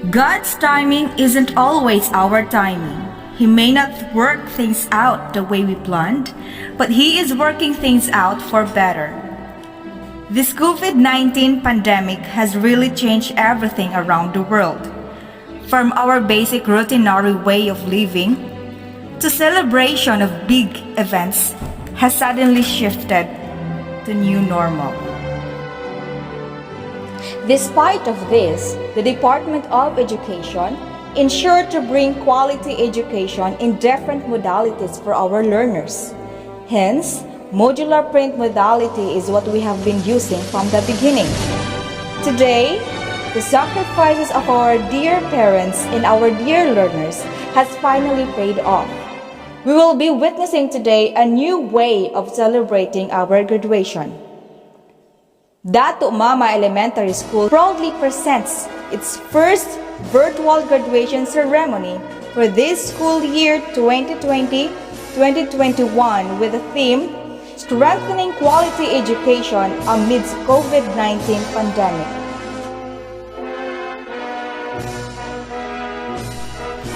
God's timing isn't always our timing. He may not work things out the way we planned, but He is working things out for better. This COVID-19 pandemic has really changed everything around the world. From our basic routinary way of living to celebration of big events has suddenly shifted to new normal. Despite of this, the Department of Education ensured to bring quality education in different modalities for our learners. Hence, modular print modality is what we have been using from the beginning. Today, the sacrifices of our dear parents and our dear learners has finally paid off. We will be witnessing today a new way of celebrating our graduation. Datu Mama Elementary School proudly presents its first virtual graduation ceremony for this school year 2020-2021 with the theme Strengthening Quality Education Amidst COVID-19 Pandemic.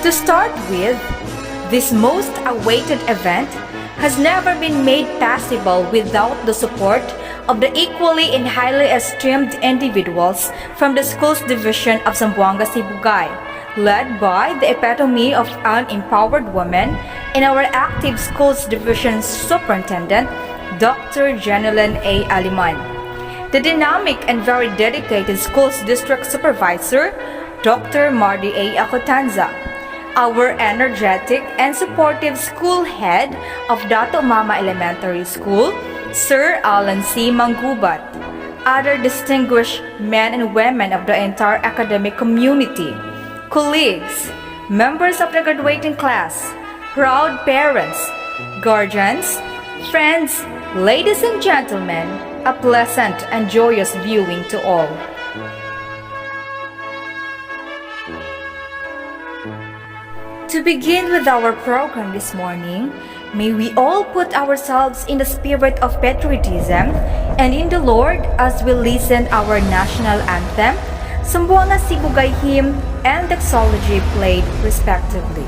To start with, this most awaited event has never been made possible without the support of the equally and highly esteemed individuals from the Schools Division of Zamboanga Sibugay, led by the epitome of an empowered woman and our Active Schools Division Superintendent, Dr. Jeneline A. Aliman. The dynamic and very dedicated Schools District Supervisor, Dr. Mardy A. Acotanza. Our energetic and supportive school head of Datu Mama Elementary School, Sir Alan C. Manggubat, other distinguished men and women of the entire academic community, colleagues, members of the graduating class, proud parents, guardians, friends, ladies and gentlemen, a pleasant and joyous viewing to all. To begin with our program this morning, may we all put ourselves in the spirit of patriotism and in the Lord as we listen our national anthem, Zamboanga Sibugay hymn, and doxology played respectively.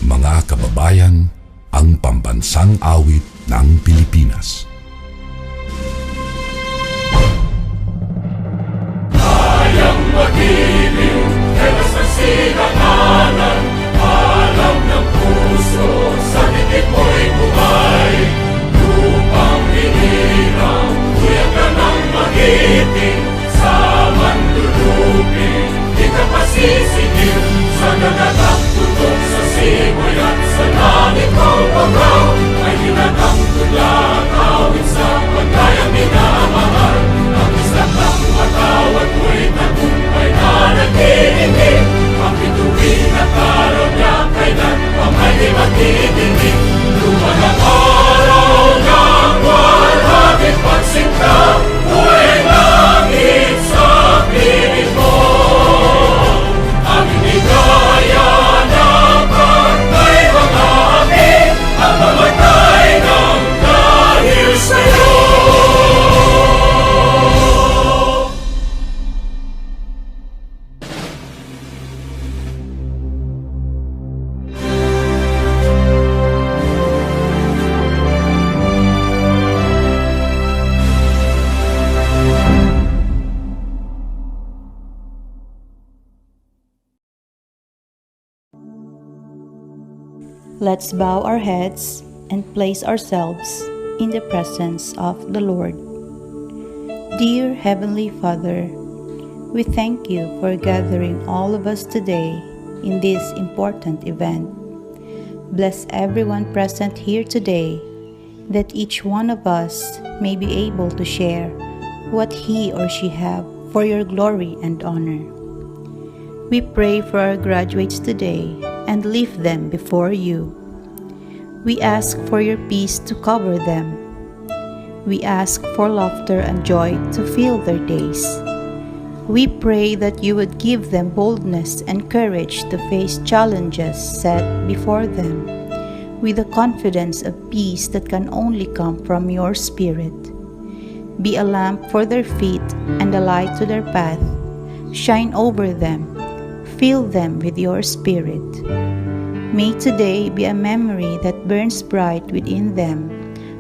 Mga kababayan, ang pambansang awit ng Pilipinas. Kayang magiliw, kelas ng sinakanan, alam ng puso, sa dikit mo'y buhay. Lupang hinirang, kuya ka ng magiting, sa manlulupin, di ka pasisigil, sa nagatang tutok sa simoy at sa langit mong pagaw, ay hinatang tulad, awit sa pagkayang minamahal. Ang isang ng matawad mo'y tagumpay na nagtitindig, ang bituin at araw niya kailan pang ay di magtitindig. Luman ang araw ng walhagit pagsinta, buhay langit sa piling mo. Ang inigaya ng pagkay mga amin, ang mamatay ng dahil sa'yo. Let's bow our heads and place ourselves in the presence of the Lord. Dear Heavenly Father, we thank you for gathering all of us today in this important event. Bless everyone present here today, that each one of us may be able to share what he or she have for your glory and honor. We pray for our graduates today and lift them before you. We ask for your peace to cover them. We ask for laughter and joy to fill their days. We pray that you would give them boldness and courage to face challenges set before them with the confidence of peace that can only come from your Spirit. Be a lamp for their feet and a light to their path. Shine over them. Fill them with your Spirit. May today be a memory that burns bright within them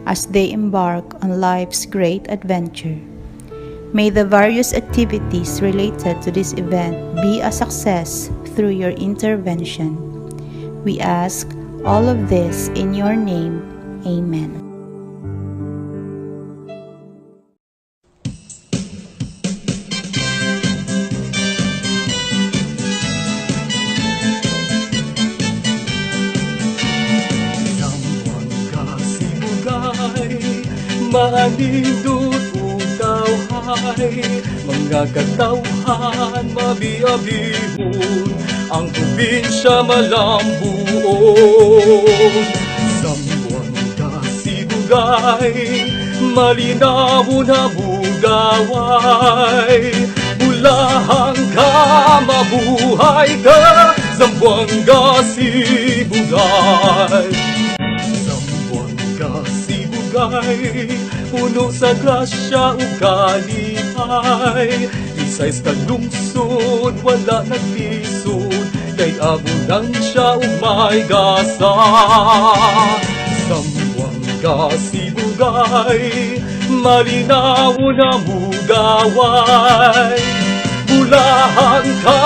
as they embark on life's great adventure. May the various activities related to this event be a success through your intervention. We ask all of this in your name. Amen. Maanindot utawhay, mga katawhan mabiabihon, ang probinsya malambuon. Sambuan ka sibugay, malinawon na bugaway, bulahang ka mabuhay ka, sambuan ka sibugay. Puno sa grasya o kalipay, isay sa lungsod, wala naglisod, kay abunan siya o may gasa. Sambuang kasibugay, malinaw na mugaway, bulahan ka,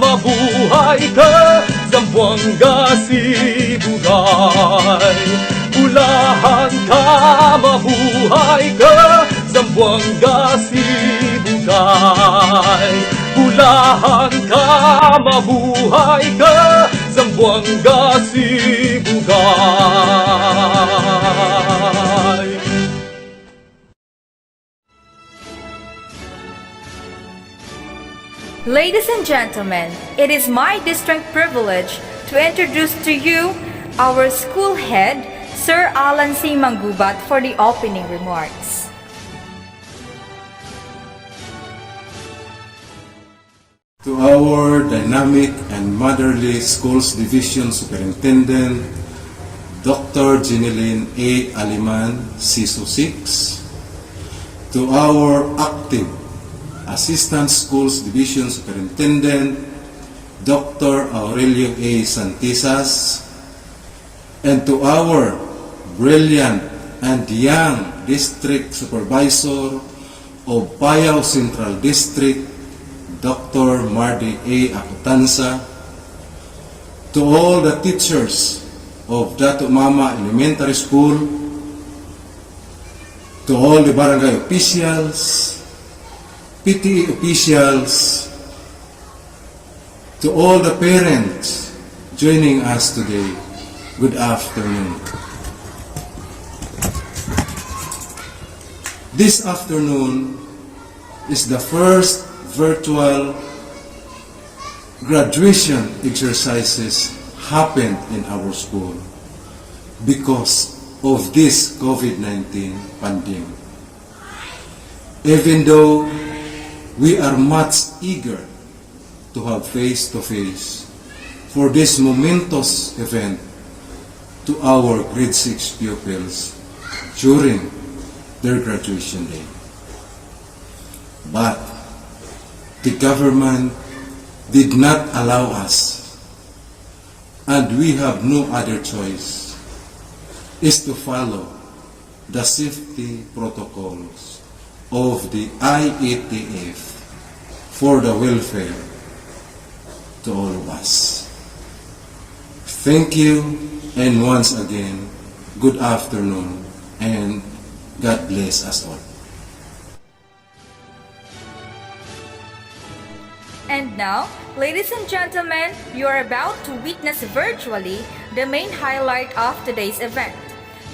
mabuhay ka, sambuang kasibugay. Bulahan ka, mabuhay ka, Zamboanga sibugay. Bulahan ka, mabuhay ka, Zamboanga sibugay. Ladies and gentlemen, it is my distinct privilege to introduce to you our school head, Sir Alan C. Manggubat, for the opening remarks. To our dynamic and motherly schools division superintendent, Dr. Jeneline A. Aliman, CISO 6. To our active assistant schools division superintendent, Dr. Aurelio A. Santisas, and to our brilliant and young district supervisor of Payao Central District, Dr. Mardy A. Acutanza, to all the teachers of Datu Mama Elementary School, to all the barangay officials, PTA officials, to all the parents joining us today, good afternoon. This afternoon is the first virtual graduation exercises happened in our school because of this COVID-19 pandemic. Even though we are much eager to have face-to-face for this momentous event to our grade 6 pupils during their graduation day. But the government did not allow us, and we have no other choice is to follow the safety protocols of the IETF for the welfare to all of us. Thank you, and once again, good afternoon and God bless us all. And now, ladies and gentlemen, you are about to witness virtually the main highlight of today's event.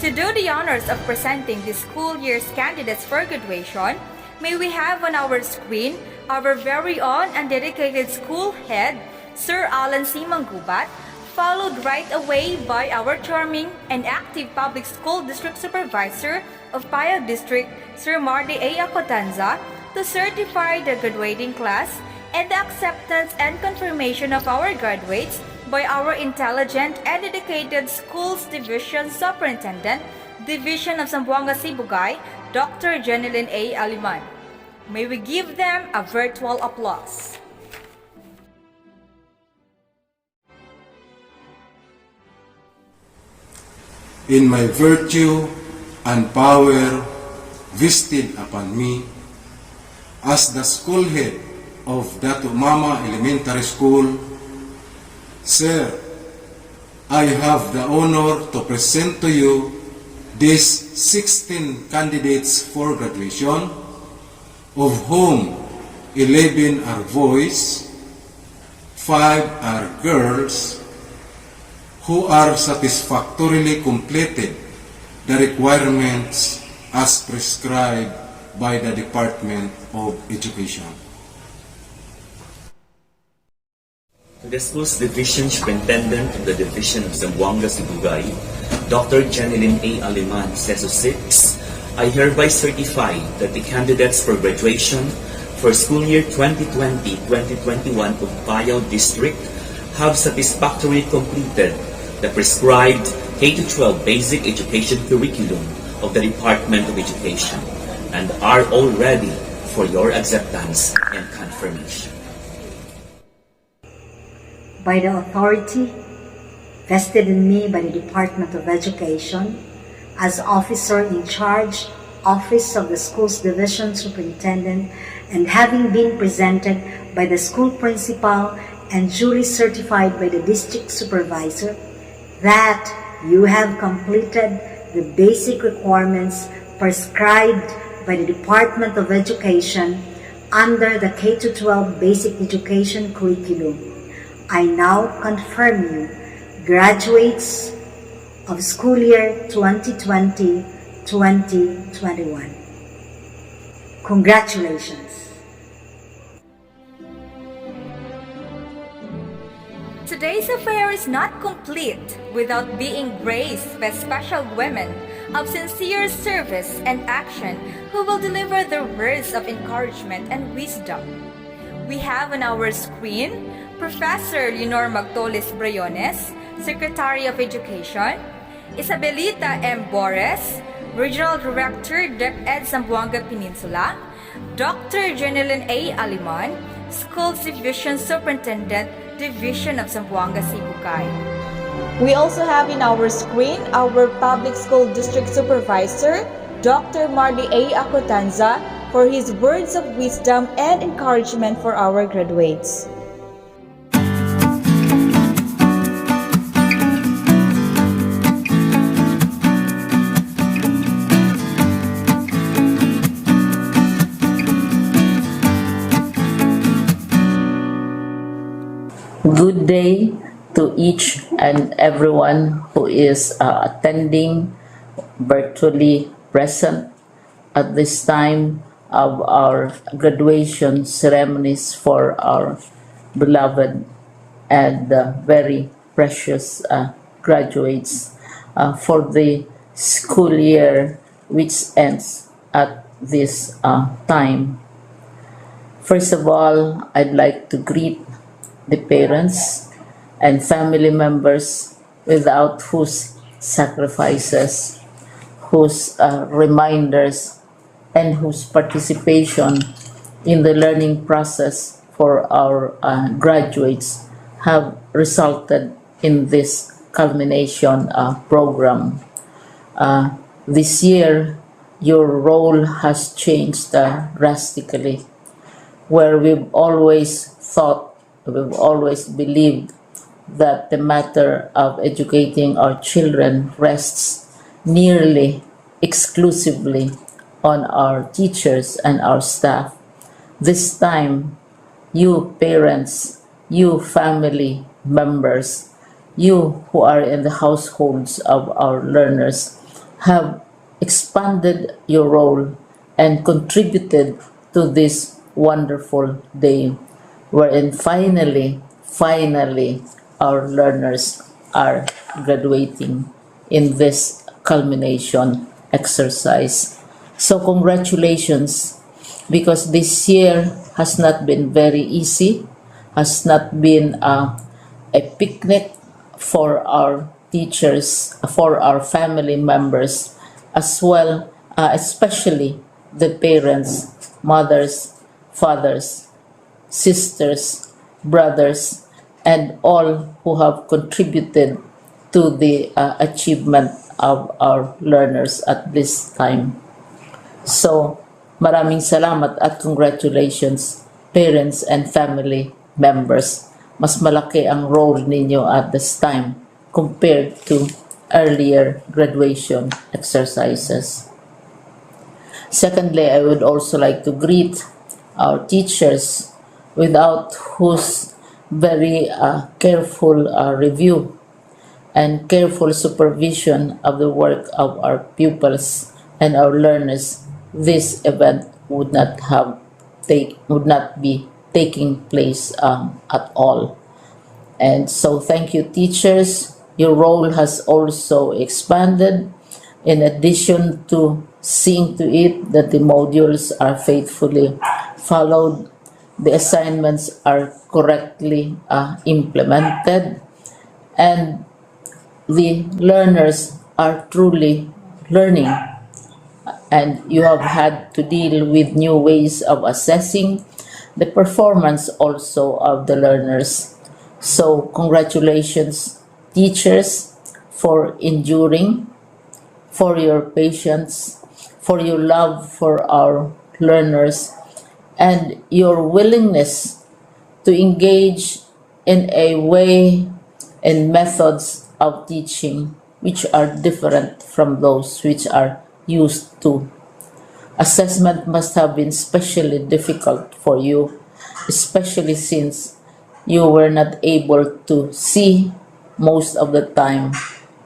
To do the honors of presenting this school year's candidates for graduation, may we have on our screen our very own and dedicated school head, Sir Alan C. Manggubat, followed right away by our charming and active public school district supervisor of Paya District, Sir Marty A. Acotanza, to certify the graduating class and the acceptance and confirmation of our graduates by our intelligent and dedicated Schools Division Superintendent, Division of Zamboanga Sibugay, Dr. Jeneline A. Aliman. May we give them a virtual applause. In my virtue and power vested upon me as the school head of Datu Mama Elementary School, Sir, I have the honor to present to you these 16 candidates for graduation, of whom 11 are boys, 5 are girls, who are satisfactorily completed the requirements as prescribed by the Department of Education. To the Schools Division Superintendent of the Division of Zamboanga Sibugay, Dr. Jeneline A. Aliman, CESO 6, I hereby certify that the candidates for graduation for school year 2020-2021 of Payao District have satisfactorily completed the prescribed K-12 basic education curriculum of the Department of Education and are all ready for your acceptance and confirmation. By the authority vested in me by the Department of Education as Officer in Charge, Office of the Schools Division Superintendent, and having been presented by the school principal and duly certified by the district supervisor that you have completed the basic requirements prescribed by the Department of Education under the K-12 basic education curriculum, I now confirm you graduates of school year 2020-2021. Congratulations. Today's affair is not complete without being graced by special women of sincere service and action who will deliver their words of encouragement and wisdom. We have on our screen Professor Leonor Magtolis Brayones, Secretary of Education, Isabelita M. Bores, Regional Director, DepEd Zamboanga Peninsula, Dr. Jeneline A. Aliman, Schools Division Superintendent, Division of Zamboanga Sibugay. We also have in our screen our Public School District Supervisor, Dr. Marty A. Acotanza, for his words of wisdom and encouragement for our graduates. Good day to each and everyone who is attending virtually present at this time of our graduation ceremonies for our beloved and very precious graduates for the school year which ends at this time. First of all, I'd like to greet the parents and family members without whose sacrifices, whose reminders, and whose participation in the learning process for our graduates have resulted in this culmination program. This year, your role has changed drastically, where we've always believed that the matter of educating our children rests nearly exclusively on our teachers and our staff. This time, you parents, you family members, you who are in the households of our learners have expanded your role and contributed to this wonderful day wherein finally our learners are graduating in this culmination exercise. So congratulations, because this year has not been very easy, has not been a picnic for our teachers, for our family members, as well, especially the parents, mothers, fathers, sisters, brothers, and all who have contributed to the achievement of our learners at this time. So, maraming salamat at congratulations, parents and family members. Mas malaki ang role ninyo at this time compared to earlier graduation exercises. Secondly, I would also like to greet our teachers, without whose very careful review and careful supervision of the work of our pupils and our learners, this event would not be taking place at all. And so thank you, teachers. Your role has also expanded, in addition to seeing to it that the modules are faithfully followed, the assignments are correctly implemented, and the learners are truly learning. And you have had to deal with new ways of assessing the performance also of the learners. So congratulations, teachers, for enduring, for your patience, for your love for our learners, and your willingness to engage in a way and methods of teaching which are different from those which are used to. Assessment must have been especially difficult for you, especially since you were not able to see most of the time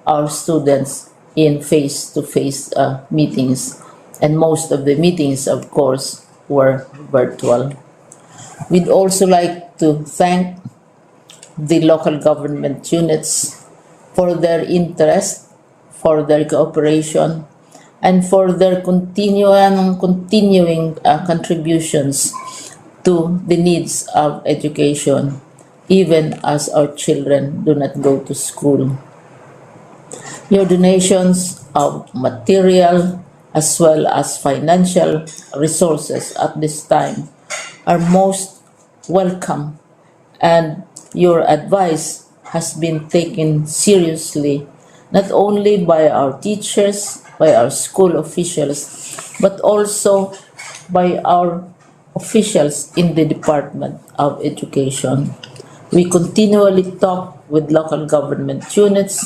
our students in face-to-face meetings, and most of the meetings, of course, were virtual. We'd also like to thank the local government units for their interest, for their cooperation, and for their continuing contributions to the needs of education, even as our children do not go to school. Your donations of material as well as financial resources at this time are most welcome, and your advice has been taken seriously not only by our teachers, by our school officials, but also by our officials in the Department of Education. We continually talk with local government units,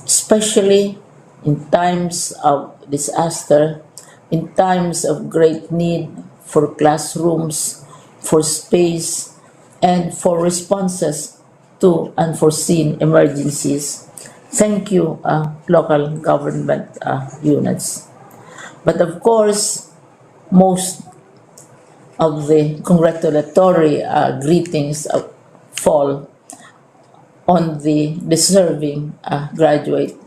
especially in times of disaster, in times of great need for classrooms, for space, and for responses to unforeseen emergencies. Thank you, local government units. But of course, most of the congratulatory greetings fall on the deserving graduate.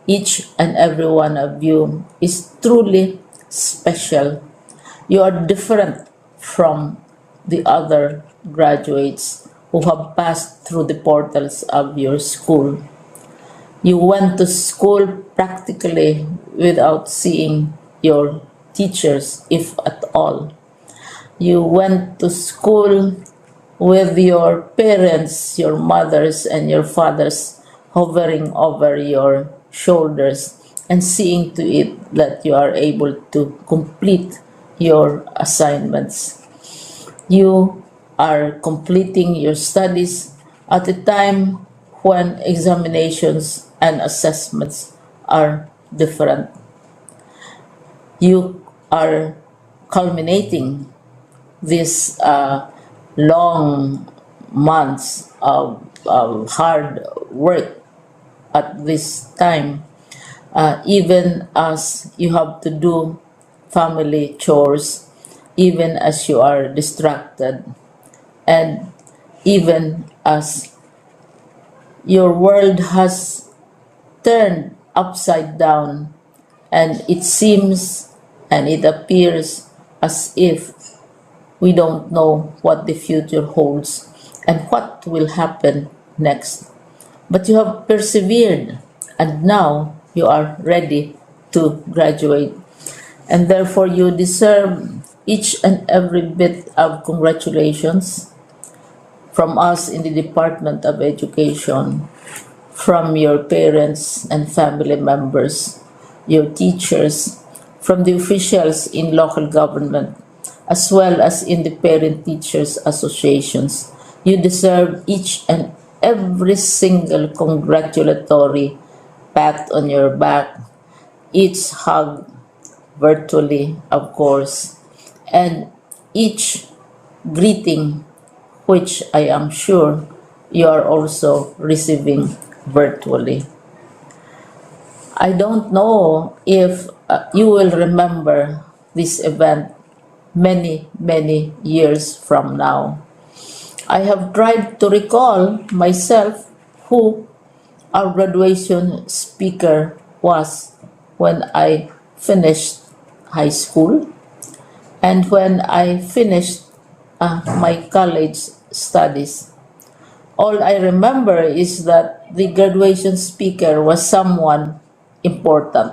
Each and every one of you is truly special. You are different from the other graduates who have passed through the portals of your school. You went to school practically without seeing your teachers, if at all. You went to school with your parents, your mothers, and your fathers hovering over your shoulders and seeing to it that you are able to complete your assignments. You are completing your studies at a time when examinations and assessments are different. you are culminating this long months of hard work at this time, even as you have to do family chores, even as you are distracted, and even as your world has turned upside down, and it seems and it appears as if we don't know what the future holds and what will happen next. But you have persevered, and now you are ready to graduate. And therefore, you deserve each and every bit of congratulations from us in the Department of Education, from your parents and family members, your teachers, from the officials in local government, as well as in the parent teachers associations. You deserve each and every single congratulatory pat on your back, each hug virtually, of course, and each greeting, which I am sure you are also receiving virtually. I don't know if you will remember this event many, many years from now. I have tried to recall myself who our graduation speaker was when I finished high school and when I finished my college studies. All I remember is that the graduation speaker was someone important,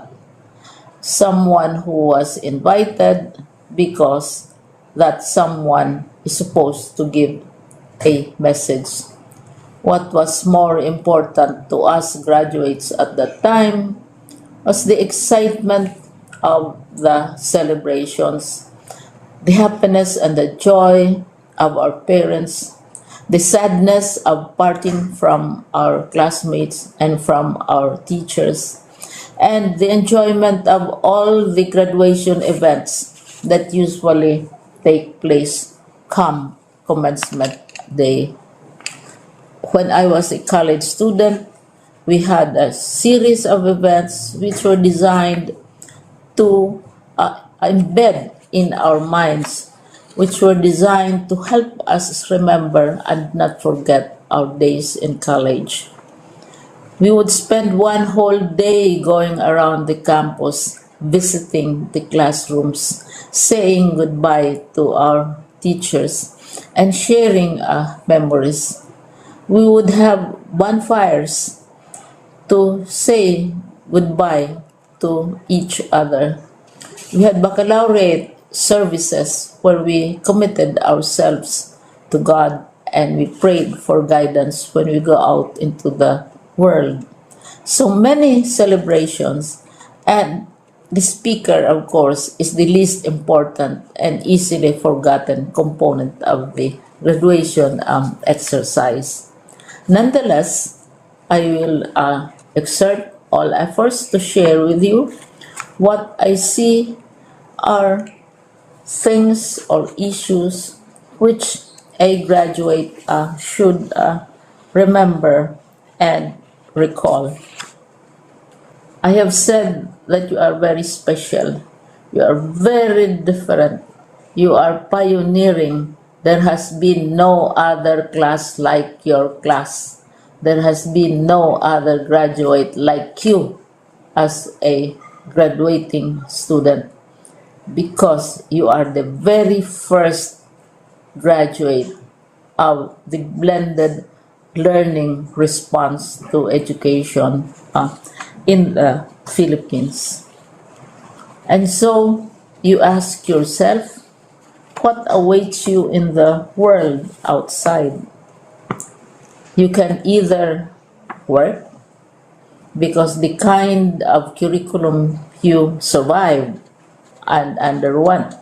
someone who was invited because that someone is supposed to give a message. What was more important to us graduates at that time was the excitement of the celebrations, the happiness and the joy of our parents, the sadness of parting from our classmates and from our teachers, and the enjoyment of all the graduation events that usually take place come commencement day. When I was a college student, we had a series of events which were designed to embed in our minds, which were designed to help us remember and not forget our days in college. We would spend one whole day going around the campus, visiting the classrooms, saying goodbye to our teachers, and sharing memories. We would have bonfires to say goodbye to each other. We had baccalaureate services where we committed ourselves to God and we prayed for guidance when we go out into the world. So many celebrations, and the speaker, of course, is the least important and easily forgotten component of the graduation exercise. Nonetheless, I will exert all efforts to share with you what I see are things or issues which a graduate should remember and recall. I have said that you are very special. You are very different. You are pioneering. There has been no other class like your class. There has been no other graduate like you as a graduating student, because you are the very first graduate of the blended learning response to education in the Philippines. And so you ask yourself, what awaits you in the world outside? You can either work, because the kind of curriculum you survived and underwent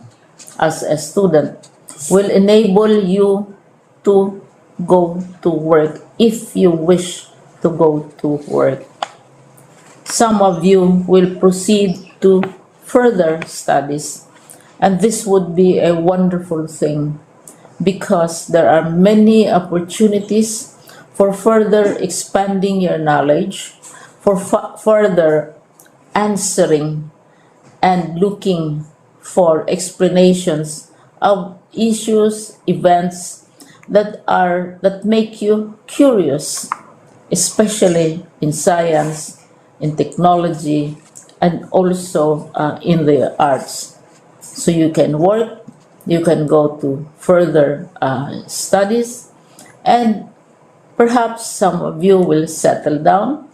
as a student will enable you to go to work if you wish to go to work. Some of you will proceed to further studies. And this would be a wonderful thing because there are many opportunities for further expanding your knowledge, for further answering and looking for explanations of issues, events that make you curious, especially in science, in technology, and also in the arts. So you can work, you can go to further studies, and perhaps some of you will settle down,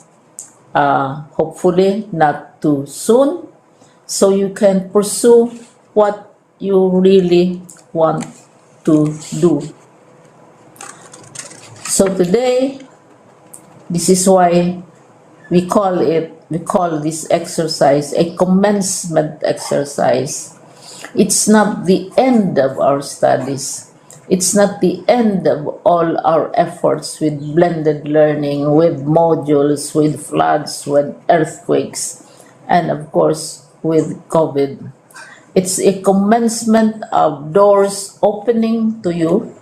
hopefully not too soon, so you can pursue what you really want to do. So today, this is why we call this exercise a commencement exercise. It's not the end of our studies. It's not the end of all our efforts with blended learning, with modules, with floods, with earthquakes, and of course with COVID. It's a commencement of doors opening to you.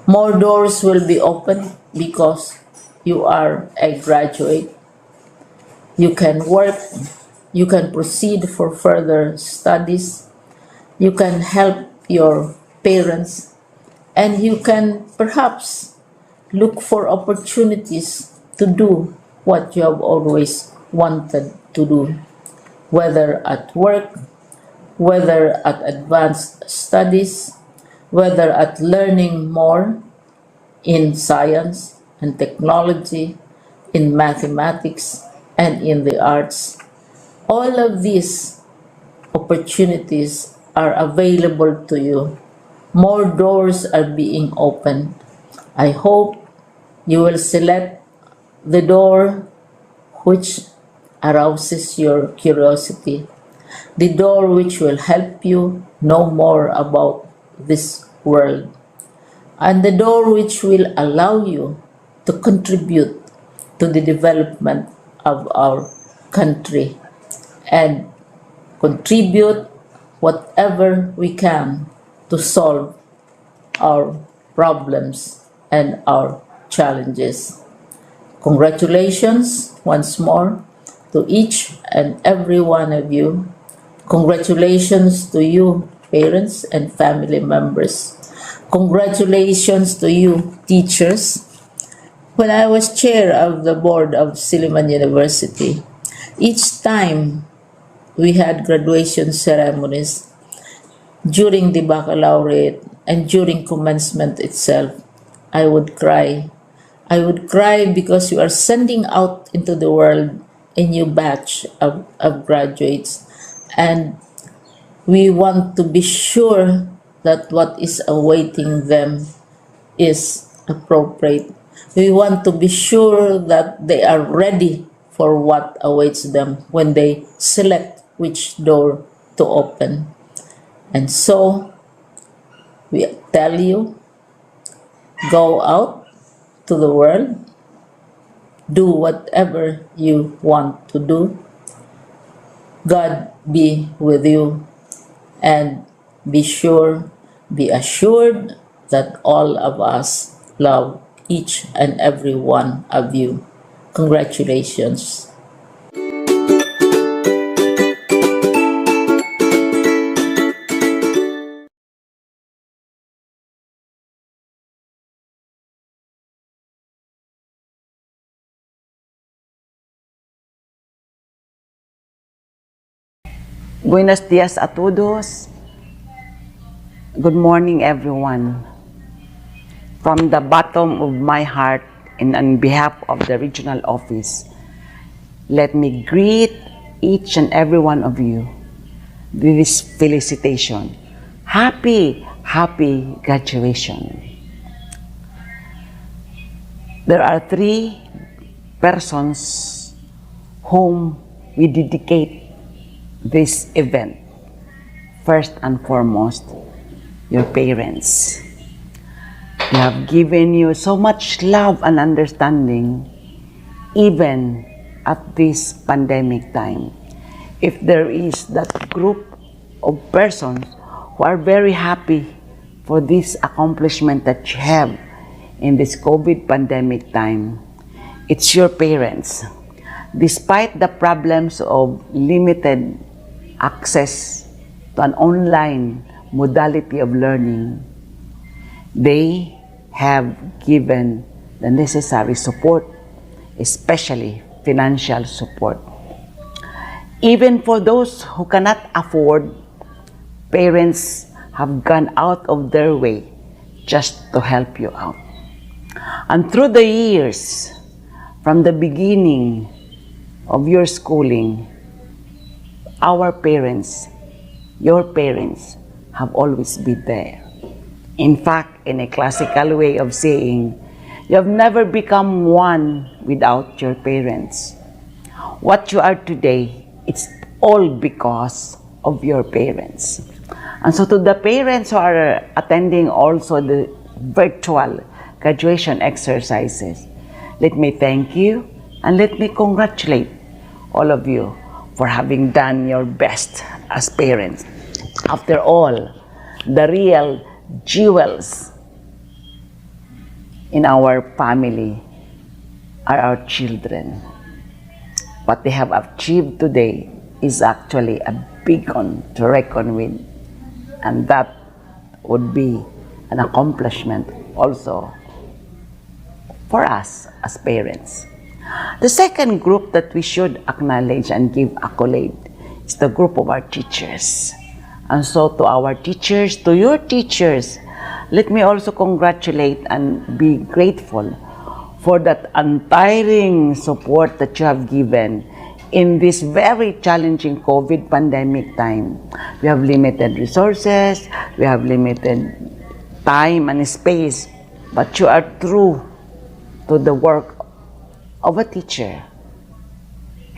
More doors will be opened because you are a graduate. You can work, you can proceed for further studies, you can help your parents, and you can perhaps look for opportunities to do what you have always wanted to do, whether at work, whether at advanced studies, whether at learning more in science and technology, in mathematics, and in the arts. All of these opportunities are available to you. More doors are being opened. I hope you will select the door which arouses your curiosity, the door which will help you know more about this world, and the door which will allow you to contribute to the development of our country and contribute whatever we can to solve our problems and our challenges. Congratulations once more to each and every one of you. Congratulations to you, parents and family members. Congratulations to you, teachers. When I was chair of the board of Silliman University, each time we had graduation ceremonies during the baccalaureate and during commencement itself, I would cry. I would cry because you are sending out into the world a new batch of graduates, and we want to be sure that what is awaiting them is appropriate. We want to be sure that they are ready for what awaits them when they select which door to open. And so, we tell you, go out to the world, do whatever you want to do. God be with you, and be assured that all of us love each and every one of you. Congratulations. Buenos dias a todos. Good morning, everyone. From the bottom of my heart and on behalf of the regional office, let me greet each and every one of you with this felicitation. Happy graduation. There are 3 persons whom we dedicate this event. First and foremost, your parents. They have given you so much love and understanding even at this pandemic time. if there is that group of persons who are very happy for this accomplishment that you have in this COVID pandemic time, it's your parents. Despite the problems of limited access to an online modality of learning, they have given the necessary support, especially financial support. Even for those who cannot afford, parents have gone out of their way just to help you out. And through the years, from the beginning of your schooling, our parents, your parents, have always been there. In fact, in a classical way of saying, you have never become one without your parents. What you are today, it's all because of your parents. And so to the parents who are attending also the virtual graduation exercises, let me thank you and let me congratulate all of you for having done your best as parents. After all, the real jewels in our family are our children. What they have achieved today is actually a big one to reckon with, and that would be an accomplishment also for us as parents. The second group that we should acknowledge and give accolade is the group of our teachers. And so to our teachers, to your teachers, let me also congratulate and be grateful for that untiring support that you have given in this very challenging COVID pandemic time. We have limited resources, we have limited time and space, but you are true to the work of a teacher.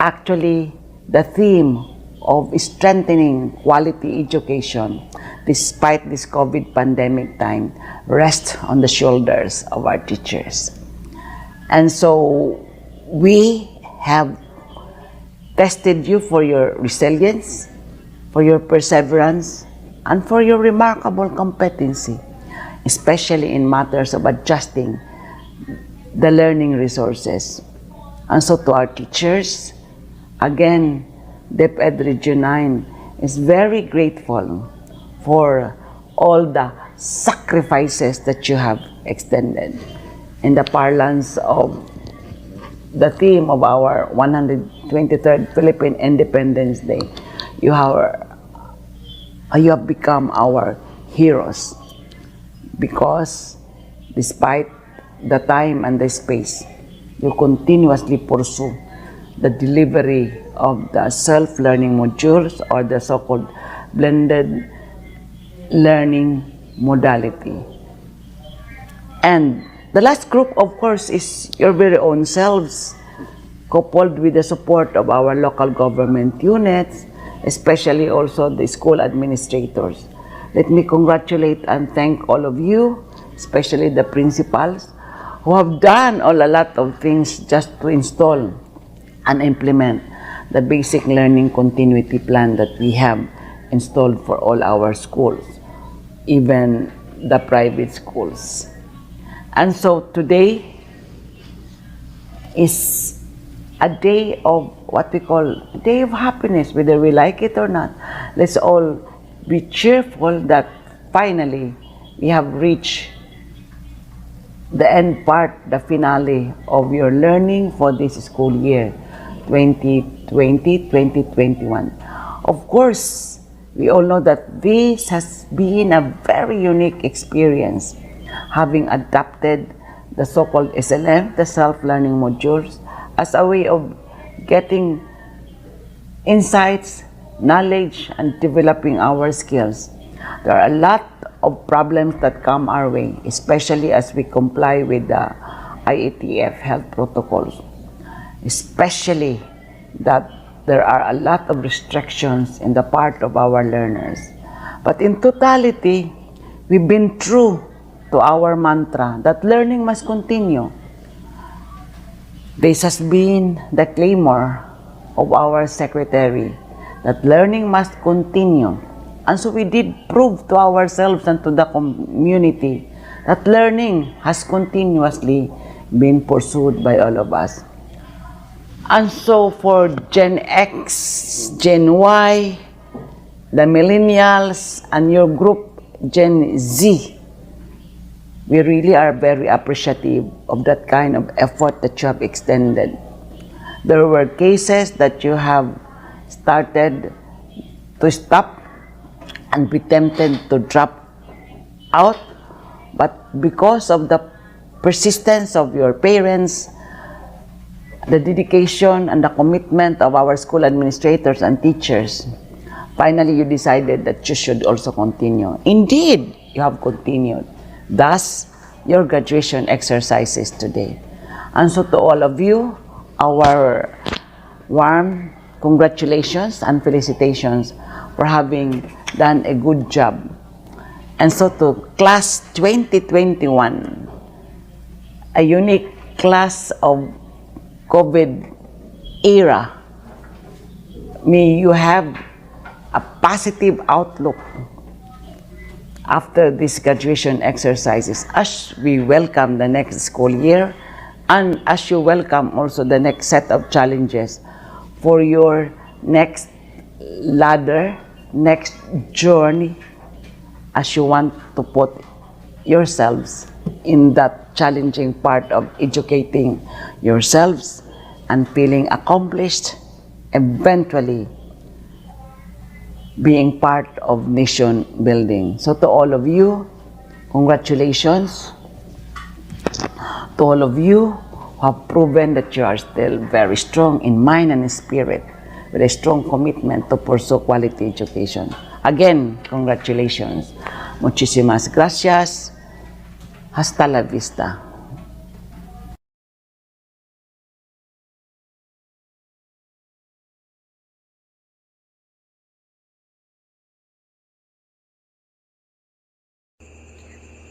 Actually, the theme of strengthening quality education despite this COVID pandemic time rests on the shoulders of our teachers. And so we have tested you for your resilience, for your perseverance, and for your remarkable competency, especially in matters of adjusting the learning resources. And so to our teachers, again, DepEd Region 9 is very grateful for all the sacrifices that you have extended. In the parlance of the theme of our 123rd Philippine Independence Day, you have become our heroes, because despite the time and the space, you continuously pursue the delivery of the self-learning modules, or the so-called blended learning modality. And the last group, of course, is your very own selves, coupled with the support of our local government units, especially also the school administrators. Let me congratulate and thank all of you, especially the principals, who have done a lot of things just to install and implement the basic learning continuity plan that we have installed for all our schools, even the private schools. And so today is a day of what we call a day of happiness, whether we like it or not. Let's all be cheerful that finally we have reached the end part, the finale of your learning for this school year, 2020-2021. Of course, we all know that this has been a very unique experience, having adapted the so-called SLM, the self-learning modules, as a way of getting insights, knowledge, and developing our skills. There are a lot of problems that come our way, especially as we comply with the IATF health protocols, especially that there are a lot of restrictions in the part of our learners. But in totality, we've been true to our mantra that learning must continue. This has been the clamor of our secretary, that learning must continue. And so we did prove to ourselves and to the community that learning has continuously been pursued by all of us. And so for Gen X, Gen Y, the millennials, and your group, Gen Z, we really are very appreciative of that kind of effort that you have extended. There were cases that you have started to stop and be tempted to drop out, but because of the persistence of your parents, the dedication and the commitment of our school administrators and teachers, finally you decided that you should also continue. Indeed, you have continued. Thus, your graduation exercises today. And so to all of you, our warm congratulations and felicitations for having done a good job. And so to class 2021, a unique class of COVID era, may you have a positive outlook after these graduation exercises as we welcome the next school year and as you welcome also the next set of challenges for your next ladder, next journey, as you want to put yourselves in that challenging part of educating yourselves and feeling accomplished, eventually being part of nation building. So to all of you, congratulations. To all of you who have proven that you are still very strong in mind and spirit with a strong commitment to pursue quality education. Again, congratulations. Muchísimas gracias. Hasta la vista.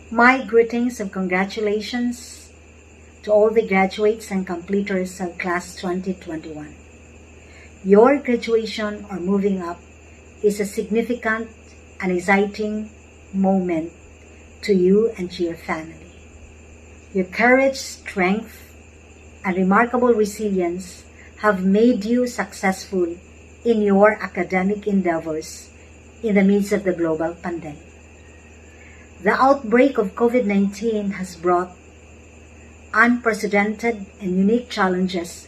My greetings and congratulations to all the graduates and completers of class 2021. Your graduation or moving up is a significant and exciting moment to you and to your family. Your courage, strength, and remarkable resilience have made you successful in your academic endeavors in the midst of the global pandemic. The outbreak of COVID-19 has brought unprecedented and unique challenges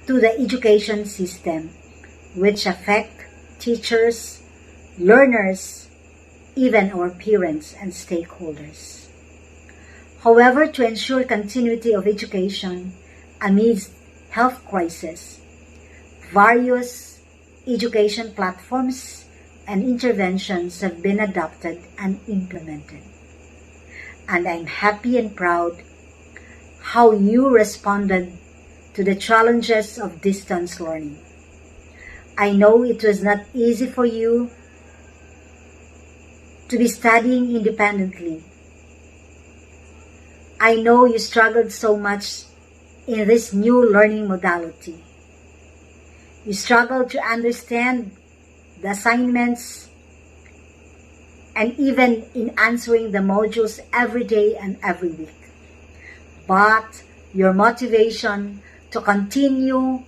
to the education system, which affect teachers, learners, even our parents and stakeholders. However, to ensure continuity of education amidst health crisis, various education platforms and interventions have been adopted and implemented. And I'm happy and proud how you responded to the challenges of distance learning. I know it was not easy for you to be studying independently. I know you struggled so much in this new learning modality. You struggled to understand the assignments and even in answering the modules every day and every week. But your motivation to continue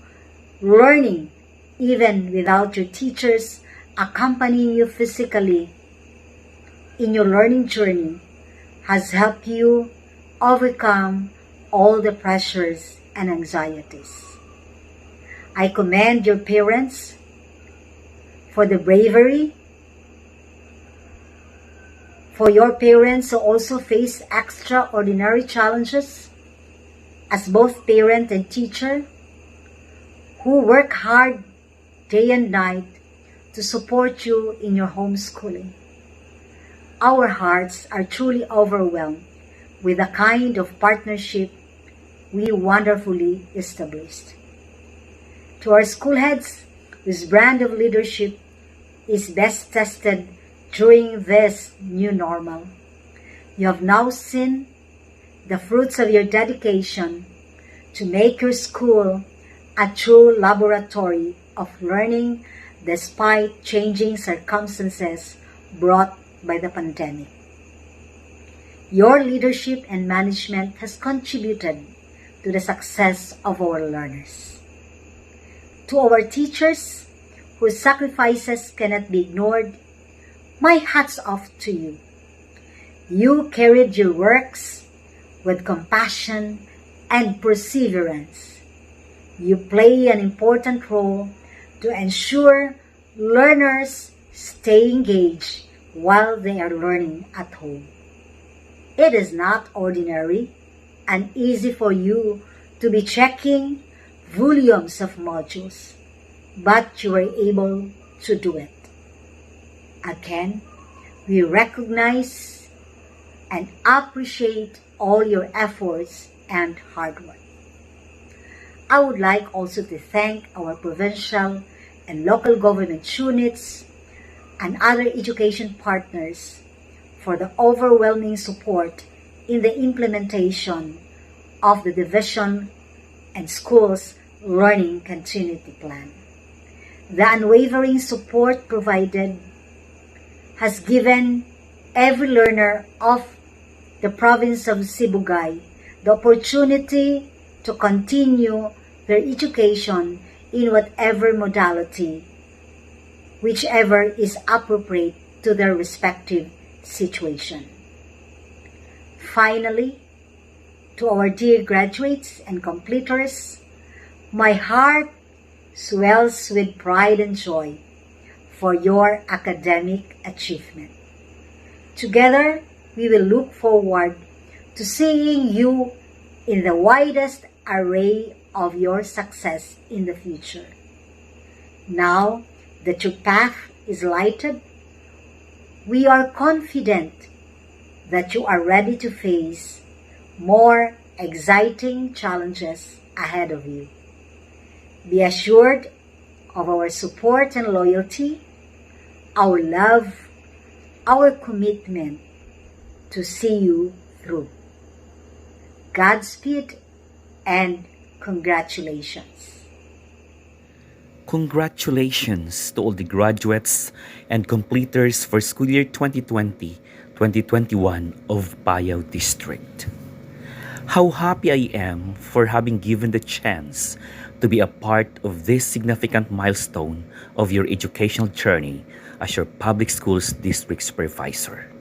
learning even without your teachers accompanying you physically in your learning journey has helped you overcome all the pressures and anxieties. I commend your parents for the bravery, for your parents who also face extraordinary challenges as both parent and teacher, who work hard day and night to support you in your homeschooling. Our hearts are truly overwhelmed with the kind of partnership we wonderfully established. To our school heads, whose brand of leadership is best tested during this new normal, you have now seen the fruits of your dedication to make your school a true laboratory of learning despite changing circumstances brought by the pandemic. Your leadership and management has contributed to the success of our learners. To our teachers, whose sacrifices cannot be ignored, my hats off to you. You carried your works with compassion and perseverance. You play an important role to ensure learners stay engaged while they are learning at home. It is not ordinary and easy for you to be checking volumes of modules, but you were able to do it. Again, we recognize and appreciate all your efforts and hard work. I would like also to thank our provincial and local government units and other education partners for the overwhelming support in the implementation of the Division and Schools Learning Continuity Plan. The unwavering support provided has given every learner of the province of Sibugay the opportunity to continue their education in whatever modality, whichever is appropriate to their respective situation. Finally, to our dear graduates and completers, my heart swells with pride and joy for your academic achievement. Together, we will look forward to seeing you in the widest array of your success in the future. Now that your path is lighted, we are confident that you are ready to face more exciting challenges ahead of you. Be assured of our support and loyalty, our love, our commitment to see you through. Godspeed and congratulations. Congratulations to all the graduates and completers for school year 2020-2021 of Payao District. How happy I am for having given the chance to be a part of this significant milestone of your educational journey as your public schools district supervisor.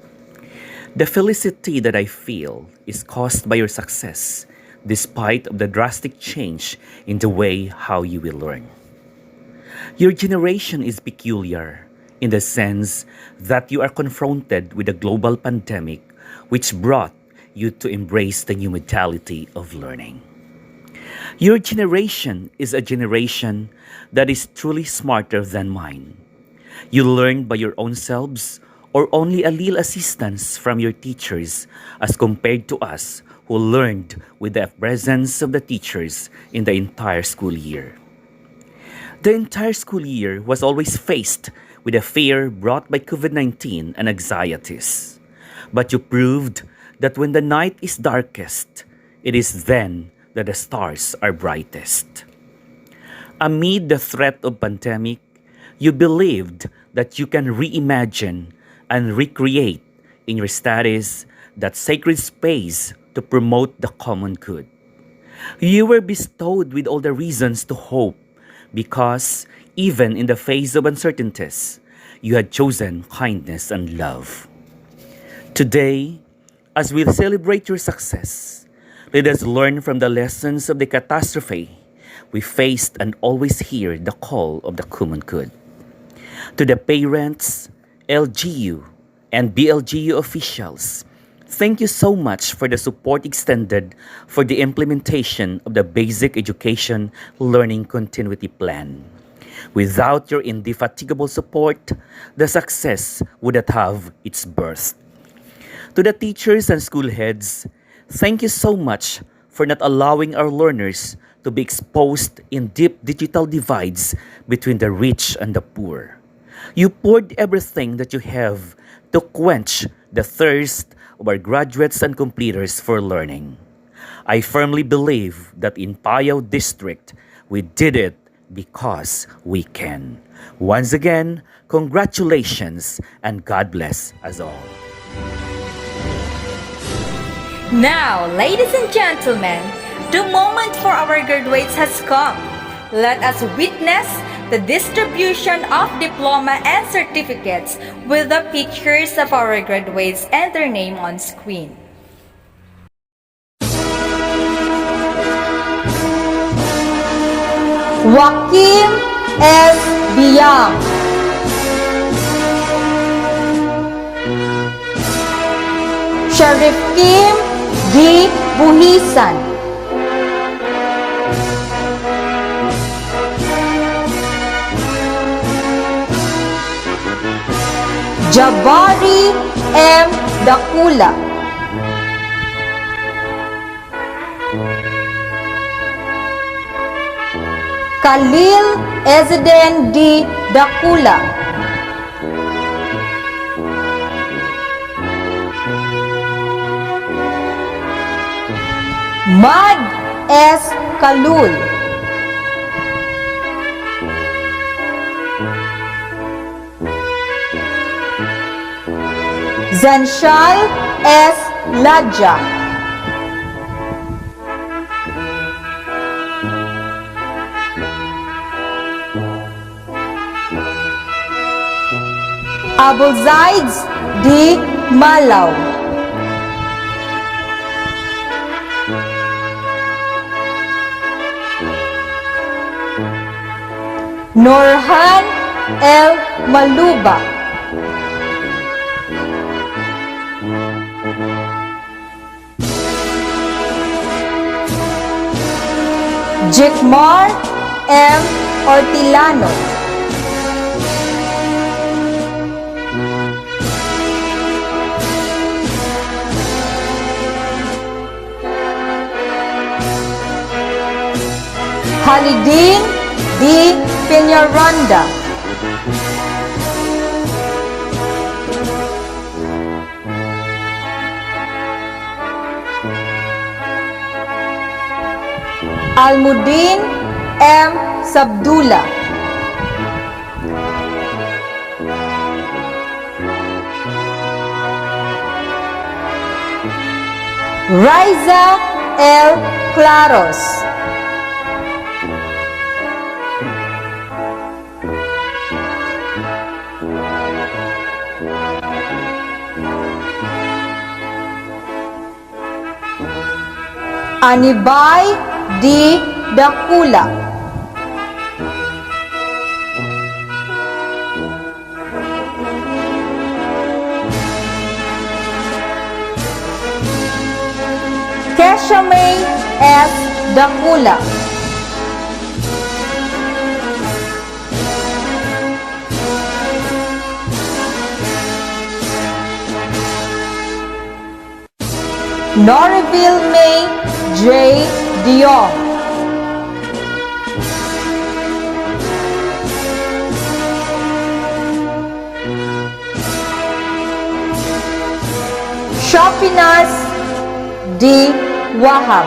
The felicity that I feel is caused by your success despite of the drastic change in the way how you will learn. Your generation is peculiar in the sense that you are confronted with a global pandemic which brought you to embrace the new modality of learning. Your generation is a generation that is truly smarter than mine. You learn by your own selves or only a little assistance from your teachers as compared to us who learned with the presence of the teachers in the entire school year. The entire school year was always faced with the fear brought by COVID-19 and anxieties. But you proved that when the night is darkest, it is then that the stars are brightest. Amid the threat of pandemic, you believed that you can reimagine and recreate in your studies that sacred space to promote the common good. You were bestowed with all the reasons to hope because even in the face of uncertainties, you had chosen kindness and love. Today, as we celebrate your success, let us learn from the lessons of the catastrophe we faced and always hear the call of the common good. To the parents, LGU, and BLGU officials, thank you so much for the support extended for the implementation of the Basic Education Learning Continuity Plan. Without your indefatigable support, the success would not have its birth. To the teachers and school heads, thank you so much for not allowing our learners to be exposed in deep digital divides between the rich and the poor. You poured everything that you have to quench the thirst of our graduates and completers for learning. I firmly believe that in Payao District, we did it because we can. Once again, congratulations and God bless us all. Now, ladies and gentlemen, the moment for our graduates has come. Let us witness the distribution of diploma and certificates with the pictures of our graduates and their name on screen. Joaquim S. Biang, Sharif Kim D. Buhisan, Jabari M. Dakula, Khalil Ezeden D. Dakula, Mad S. Kalul, Zanshal S. Ladja, Abulzaids D. Malaw, Norhan L. Maluba, Jekmar M. Ortilano, Halidin D. Peñaranda, Almudin M. Sabdula, Riza L. Claros, Anibay D. Dakula, Keshamay S. Dakula, Norville May J. Dion, Shopinas D. Wahab,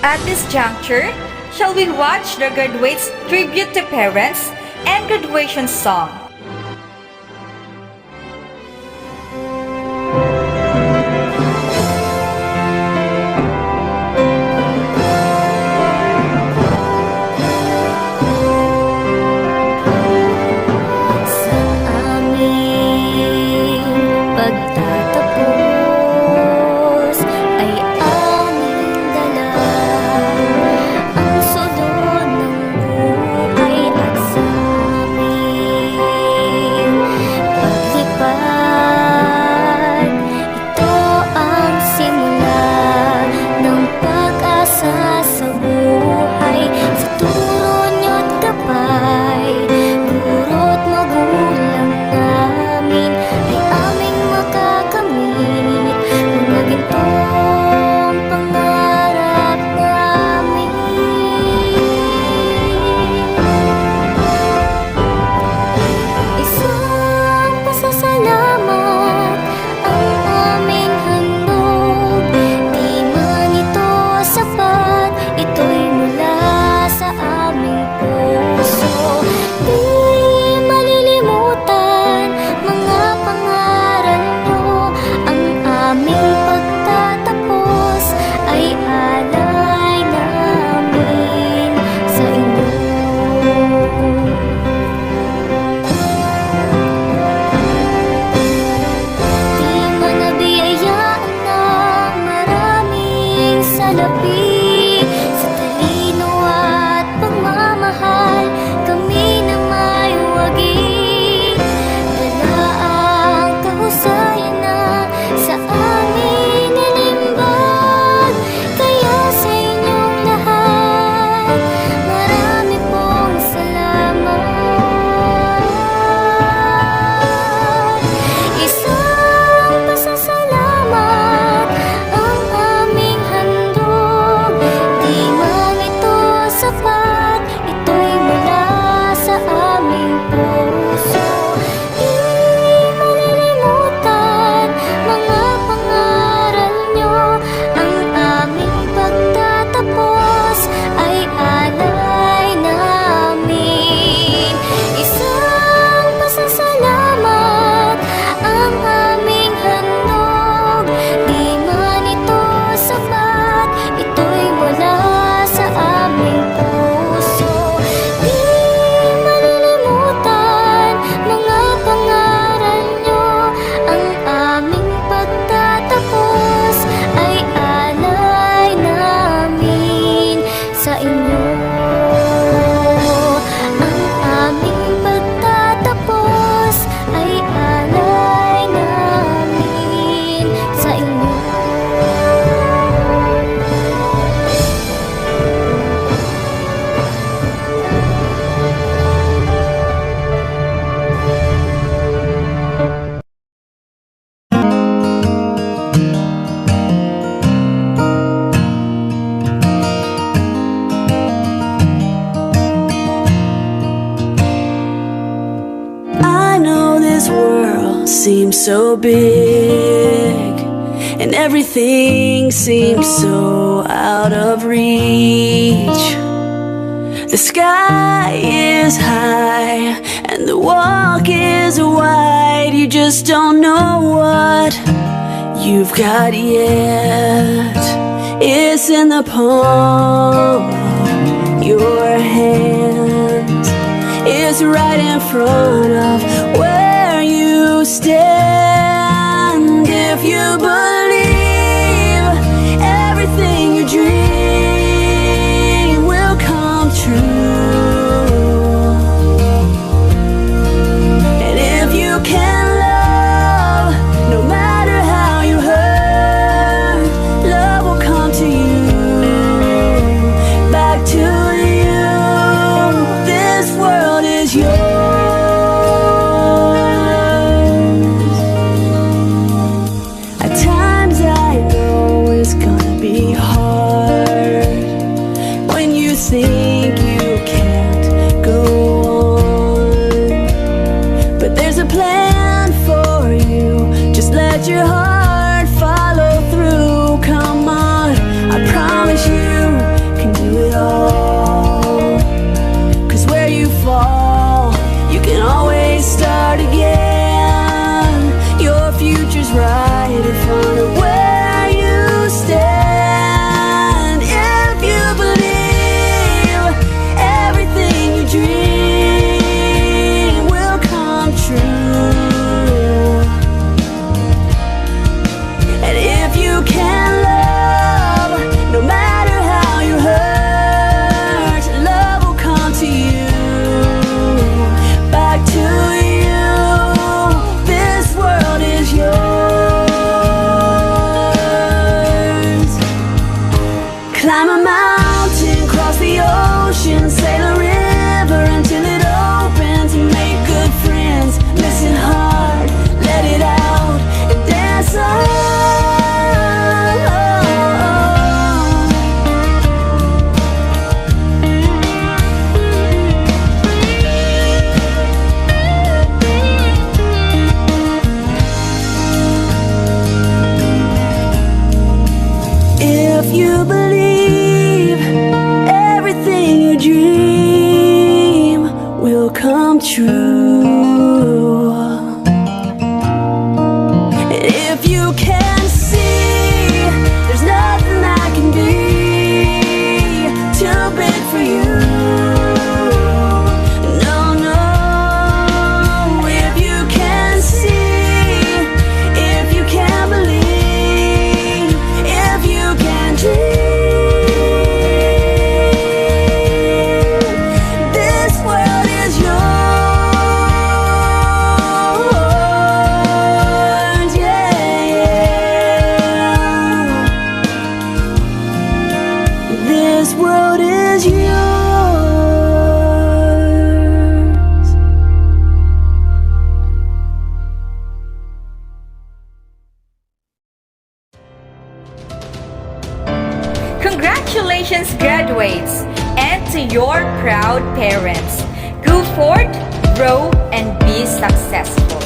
At this juncture, shall we watch the graduates' tribute to parents and graduation song? Ang sunod ng buhay at sa amin. seems so big, and everything seems so out of reach. The sky is high and the walk is wide. You just don't know what you've got yet. It's in the palm of your hand. It's right in front of where you stand. If you believe everything you dream will come true, and if you can love, no matter how you hurt, love will come to you, back to you. This world is yours. At times I know it's gonna be hard when you think you can't go on, but there's a plan for you. Just let your heart follow through. Come on, I promise you can do it all. 'Cause where you fall, you can always start again. Your future's right in front of where you stand. If you believe everything you dream will come true, and if you can love, no matter how you hurt, love will come to you, back to you. This world is yours. Climb a mountain, cross the ocean, sail a river until it opens. Make good friends, listen hard, let it out, and dance on. If you believe everything you dream will come true, and if you can see there's nothing that can be too big for you. No, no. If you can see, if you can believe, if you can dream, this world is yours. Yeah, yeah. This world is yours. Congratulations, graduates, and to your proud parents. Go forth, grow, and be successful.